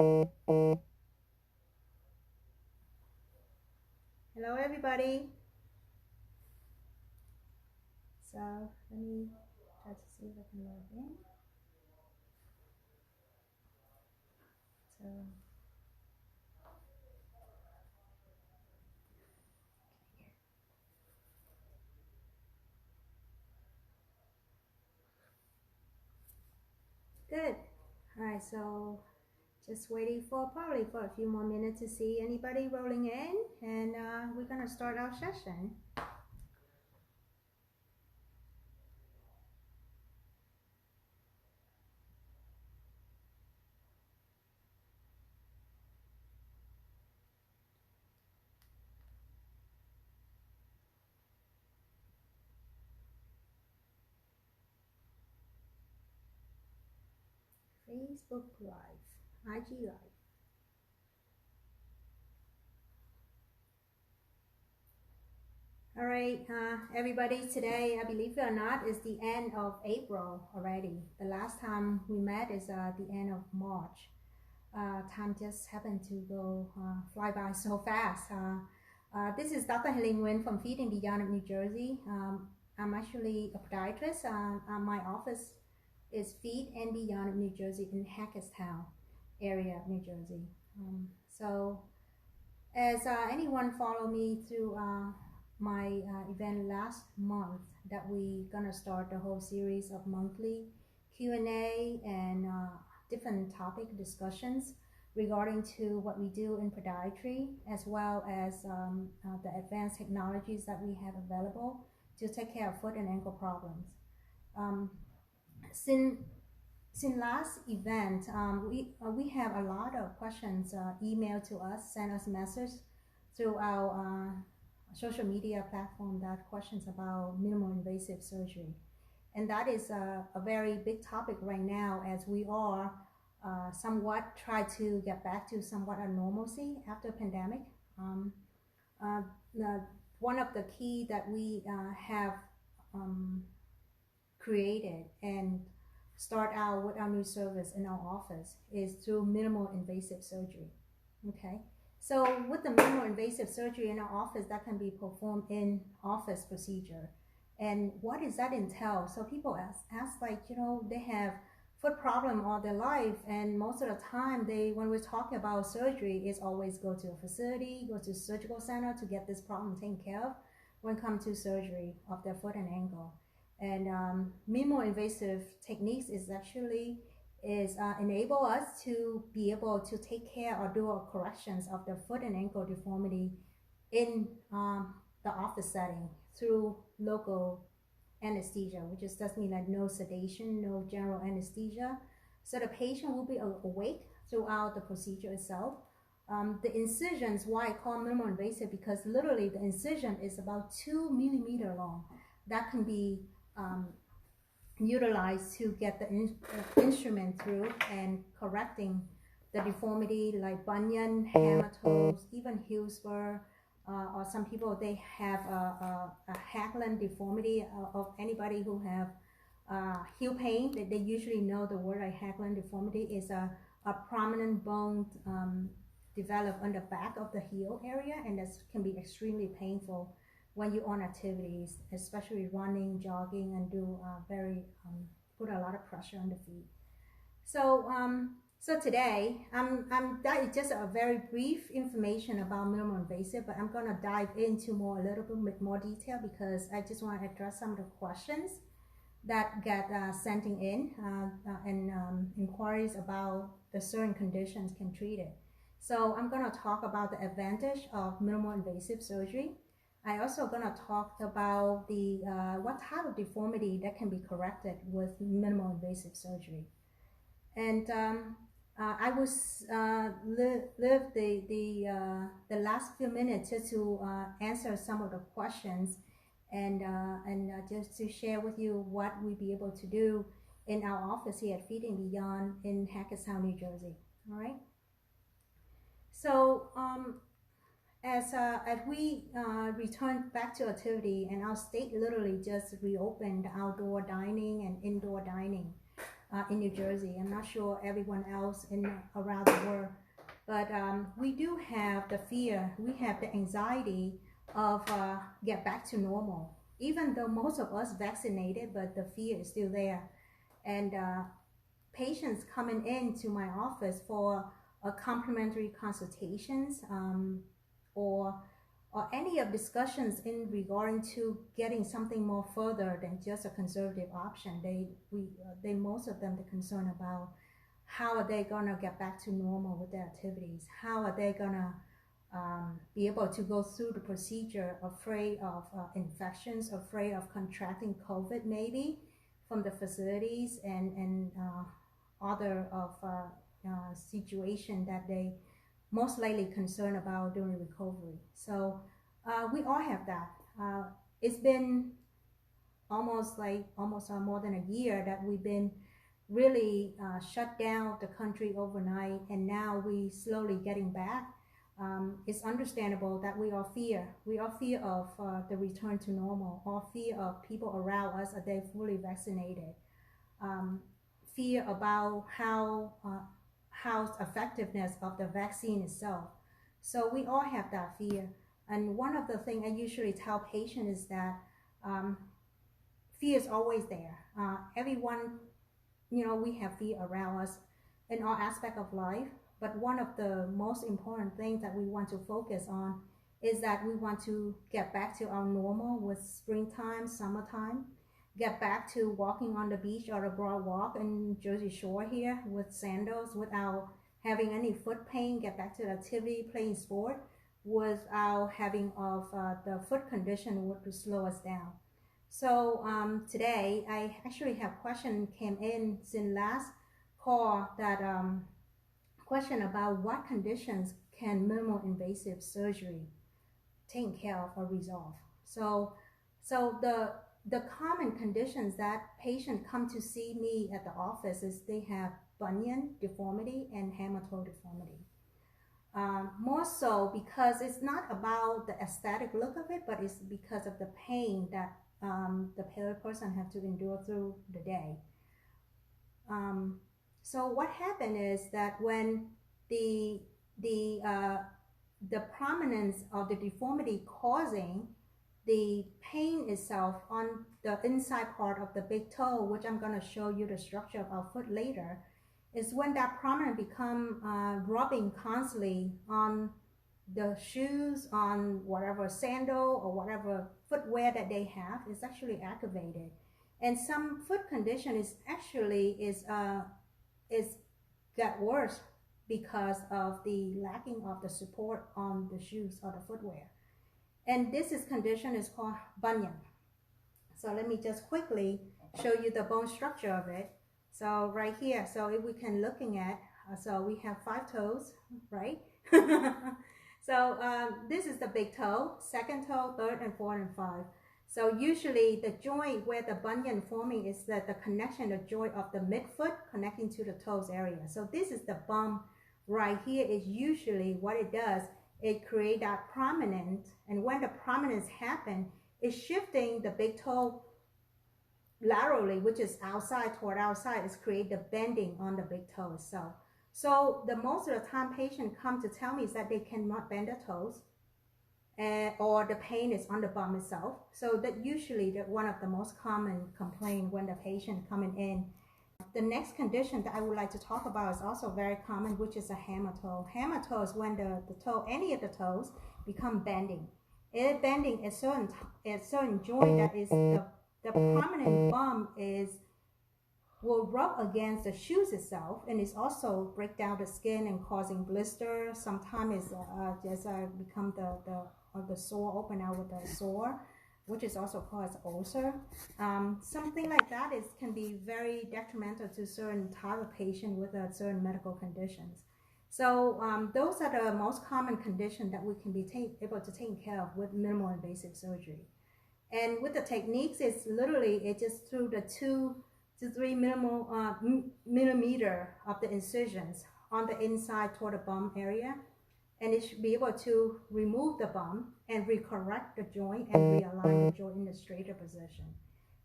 Hello, everybody. So let me try to see if I can log in. So good. All right. So just waiting for probably for a few more minutes to see anybody rolling in, and we're gonna start our session. Facebook Live, IG Live. All right, everybody, today, believe it or not, is the end of April already. The last time we met is the end of March. Time just happened to go fly by so fast. This is Dr. Nguyen from Feeding Beyond of New Jersey. I'm actually a podiatrist. My office is Feed and Beyond of New Jersey in Hackettstown area of New Jersey. So as anyone follow me through my event last month, that we gonna start the whole series of monthly Q&A and different topic discussions regarding to what we do in podiatry, as well as the advanced technologies that we have available to take care of foot and ankle problems. Since last event, we have a lot of questions emailed to us, send us message through our social media platform, that questions about minimal invasive surgery. And that is a very big topic right now, as we are somewhat try to get back to somewhat a normalcy after pandemic. One of the key that we have created and start out with our new service in our office is through minimal invasive surgery. Okay, so with the minimal invasive surgery in our office, that can be performed in office procedure. And what does that entail? So people ask like, they have foot problem all their life, and most of the time when we're talking about surgery, is always go to a facility, go to a surgical center to get this problem taken care of when it comes to surgery of their foot and ankle. And minimal invasive techniques enable us to be able to take care or do corrections of the foot and ankle deformity in the office setting through local anesthesia, which does mean like no sedation, no general anesthesia. So the patient will be awake throughout the procedure itself. The incisions, why I call minimal invasive, because literally the incision is about 2 millimeters long. That can be utilized to get the instrument through and correcting the deformity like bunion, hematologist, even heel spur, or some people, they have a Hackland deformity of anybody who have heel pain. They usually know the word like Hackland deformity is a prominent bone developed on the back of the heel area, and that can be extremely painful when you're on activities, especially running, jogging, and put a lot of pressure on the feet. So today, that is just a very brief information about minimal invasive, but I'm gonna dive into a little bit more detail, because I just want to address some of the questions that get sent in and inquiries about the certain conditions can treat it. So I'm gonna talk about the advantage of minimal invasive surgery. I also gonna talk about the what type of deformity that can be corrected with minimal invasive surgery. And I will live the last few minutes just to answer some of the questions and just to share with you what we'll be able to do in our office here at Feeding Beyond in Hackettstown, New Jersey. All right. So as we return back to activity, and our state literally just reopened outdoor dining and indoor dining in New Jersey. I'm not sure everyone else around the world But we do have the fear, we have the anxiety of get back to normal. Even though most of us vaccinated, but the fear is still there. And patients coming into my office for complimentary consultations or any of discussions in regarding to getting something more further than just a conservative option. They most of them are concerned about how are they gonna get back to normal with their activities? How are they gonna be able to go through the procedure, afraid of infections, afraid of contracting COVID maybe from the facilities and other of situation that they most likely concerned about during recovery. So we all have that. It's been almost more than a year that we've been really shut down the country overnight, and now we slowly getting back. It's understandable that we all fear of the return to normal, or fear of people around us, are they fully vaccinated, fear about how effectiveness of the vaccine itself. So we all have that fear. And one of the things I usually tell patients is that fear is always there. Everyone, we have fear around us in all aspects of life. But one of the most important things that we want to focus on is that we want to get back to our normal with springtime, summertime, get back to walking on the beach or a broad walk in Jersey Shore here with sandals without having any foot pain, get back to the activity, playing sport without having the foot condition would slow us down. So today I actually have question came in since last call that question about what conditions can minimal invasive surgery take care of or resolve. So the common conditions that patients come to see me at the office is they have bunion deformity and hematologic deformity. More so because it's not about the aesthetic look of it, but it's because of the pain that the person have to endure through the day. So what happened is that when the prominence of the deformity causing the pain itself on the inside part of the big toe, which I'm going to show you the structure of our foot later, is when that prominence become rubbing constantly on the shoes, on whatever sandal or whatever footwear that they have, is actually aggravated. And some foot condition is actually get worse because of the lacking of the support on the shoes or the footwear. And this condition is called bunion. So let me just quickly show you the bone structure of it. So right here, so if we can looking at, so we have 5 toes, right? So this is the big toe, second toe, third and fourth and 5. So usually the joint where the bunion forming is that the connection, the joint of the midfoot connecting to the toes area. So this is the bump right here is usually what it does. It create that prominence, and when the prominence happen, it's shifting the big toe laterally, which is outside toward outside, is create the bending on the big toe itself. So the most of the time patient come to tell me is that they cannot bend their toes, or the pain is on the bum itself. So that usually one of the most common complaint when the patient coming in. The next condition that I would like to talk about is also very common, which is a hammer toe. Hammer toe is when the toe, any of the toes, become bending. It bending a certain joint that is the prominent bump will rub against the shoes itself, and it's also break down the skin and causing blister. Sometimes it's just become the sore open out with a sore, which is also called ulcer. Something like that can be very detrimental to certain type of patient with certain medical conditions. So those are the most common conditions that we can be able to take care of with minimal invasive surgery. And with the techniques, it's just through the 2 to 3 millimeter of the incisions on the inside toward the bum area, and it should be able to remove the bump and recorrect the joint and realign the joint in the straighter position.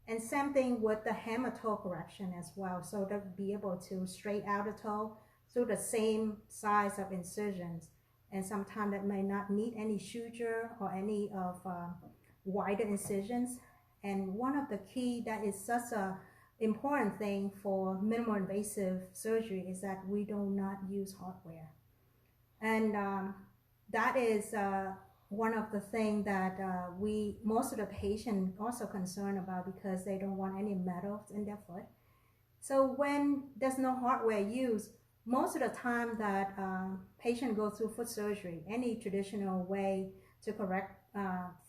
And same thing with the hammer toe correction as well. So they'll be able to straighten out the toe so the same size of incisions, and sometimes that may not need any suture or any of wider incisions. And one of the key that is such a important thing for minimal invasive surgery is that we do not use hardware. And that is one of the things that most of the patients also concerned about, because they don't want any metals in their foot. So when there's no hardware used, most of the time that patient go through foot surgery, any traditional way to correct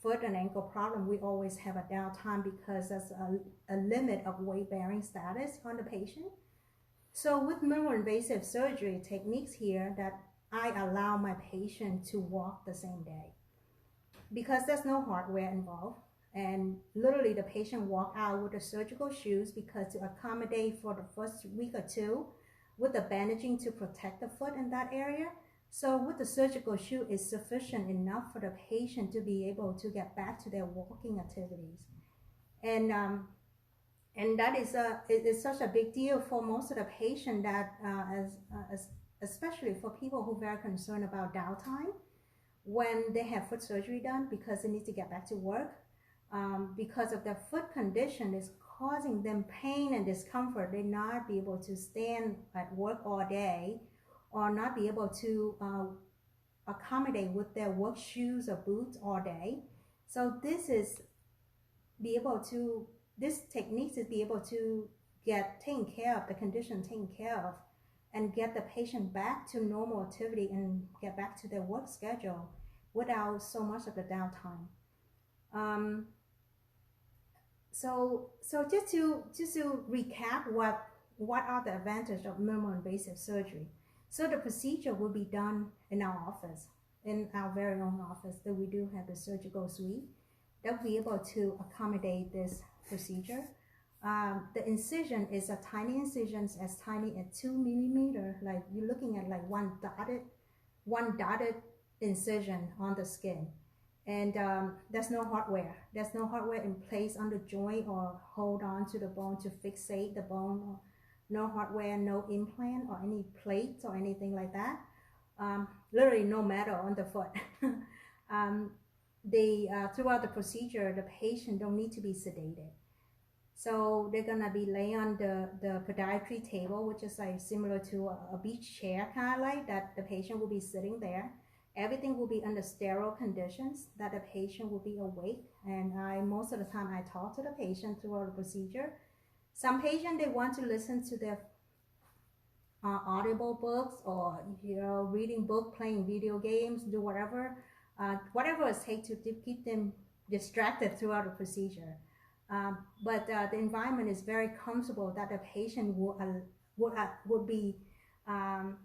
foot and ankle problem, we always have a downtime because there's a limit of weight bearing status on the patient. So with minimal invasive surgery techniques here, that I allow my patient to walk the same day, because there's no hardware involved. And literally the patient walk out with the surgical shoes, because to accommodate for the first week or two with the bandaging to protect the foot in that area. So with the surgical shoe is sufficient enough for the patient to be able to get back to their walking activities. And that is it's such a big deal for most of the patient that especially for people who are very concerned about downtime when they have foot surgery done, because they need to get back to work, because of their foot condition is causing them pain and discomfort. They not be able to stand at work all day, or not be able to accommodate with their work shoes or boots all day. So this technique is be able to get taken care of, the condition taken care of, and get the patient back to normal activity and get back to their work schedule without so much of the downtime. So just to recap, what are the advantages of minimal invasive surgery? So the procedure will be done in our office, in our very own office, that we do have the surgical suite that will be able to accommodate this procedure. The incision is a tiny incision, as tiny as 2 millimeters, like you're looking at like one dotted incision on the skin. And there's no hardware. There's no hardware in place on the joint or hold on to the bone to fixate the bone. No hardware, no implant or any plates or anything like that. Literally no metal on the foot. Throughout the procedure, the patient don't need to be sedated. So they're gonna be laying on the podiatry table, which is like similar to a beach chair, kind of like that. The patient will be sitting there. Everything will be under sterile conditions, that the patient will be awake. And most of the time I talk to the patient throughout the procedure. Some patients, they want to listen to their audible books, or reading book, playing video games, do whatever it takes to keep them distracted throughout the procedure. But the environment is very comfortable, that the patient would be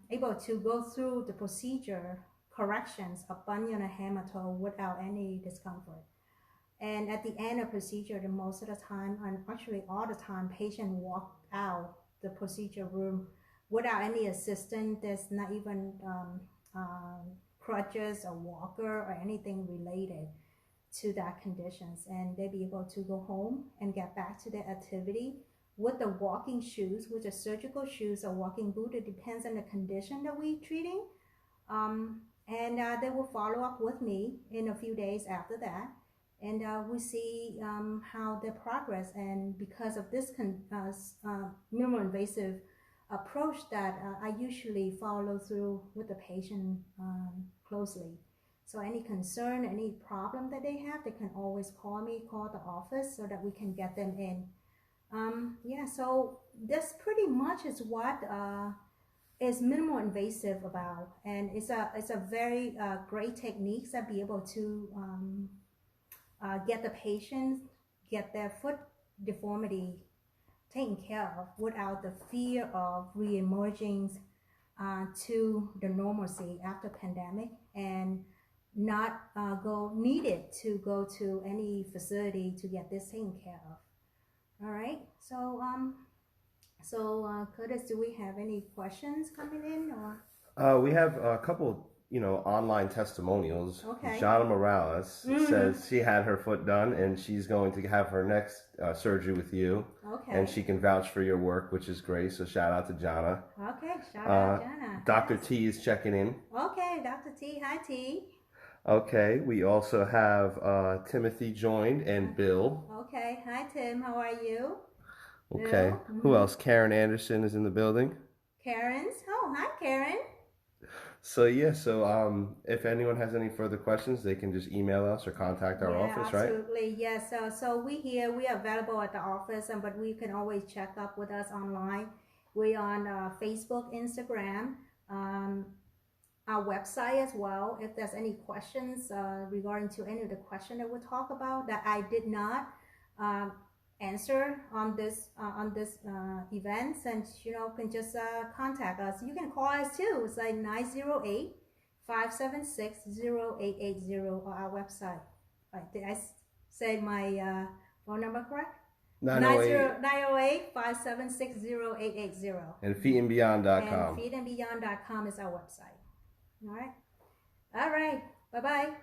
able to go through the procedure corrections of bunion or hematoma without any discomfort. And at the end of procedure, the most of the time, and actually all the time, patient walk out the procedure room without any assistance. There's not even crutches or walker or anything related to that conditions, and they be able to go home and get back to their activity with the walking shoes, with the surgical shoes or walking boot. It depends on the condition that we're treating. And they will follow up with me in a few days after that, and we see how they progress. And because of this minimal invasive approach, that I usually follow through with the patient closely. So any concern, any problem that they have, they can always call me, call the office, so that we can get them in. So this pretty much is what is minimal invasive about, and it's a very great techniques that be able to get the patient, get their foot deformity taken care of without the fear of re-emerging to the normalcy after pandemic, and not needed to go to any facility to get this taken care of. All right, so Curtis, do we have any questions coming in, or? We have a couple online testimonials. Okay. Jana Morales says she had her foot done and she's going to have her next surgery with you. Okay. And she can vouch for your work, which is great. So shout out to Jana. Okay, shout out Jana. Dr. Yes. T is checking in. Okay, Dr. T. Hi, T. Okay, we also have Timothy joined and Bill. Okay, hi, Tim. How are you? Okay. Bill? Who else? Karen Anderson is in the building. Karen's? Oh, hi, Karen. So if anyone has any further questions, they can just email us or contact our office, right? Absolutely. Yes. So we are available at the office, but we can always check up with us online. We're on Facebook, Instagram, our website as well. If there's any questions regarding to any of the questions that we'll talk about that I did not answer on this events, and can just contact us. You can call us too. It's like 908-576-0880 on our website. Right, did I say my phone number correct? 908-576-0880. And feetandbeyond.com. And feetandbeyond.com is our website. All right. Bye-bye.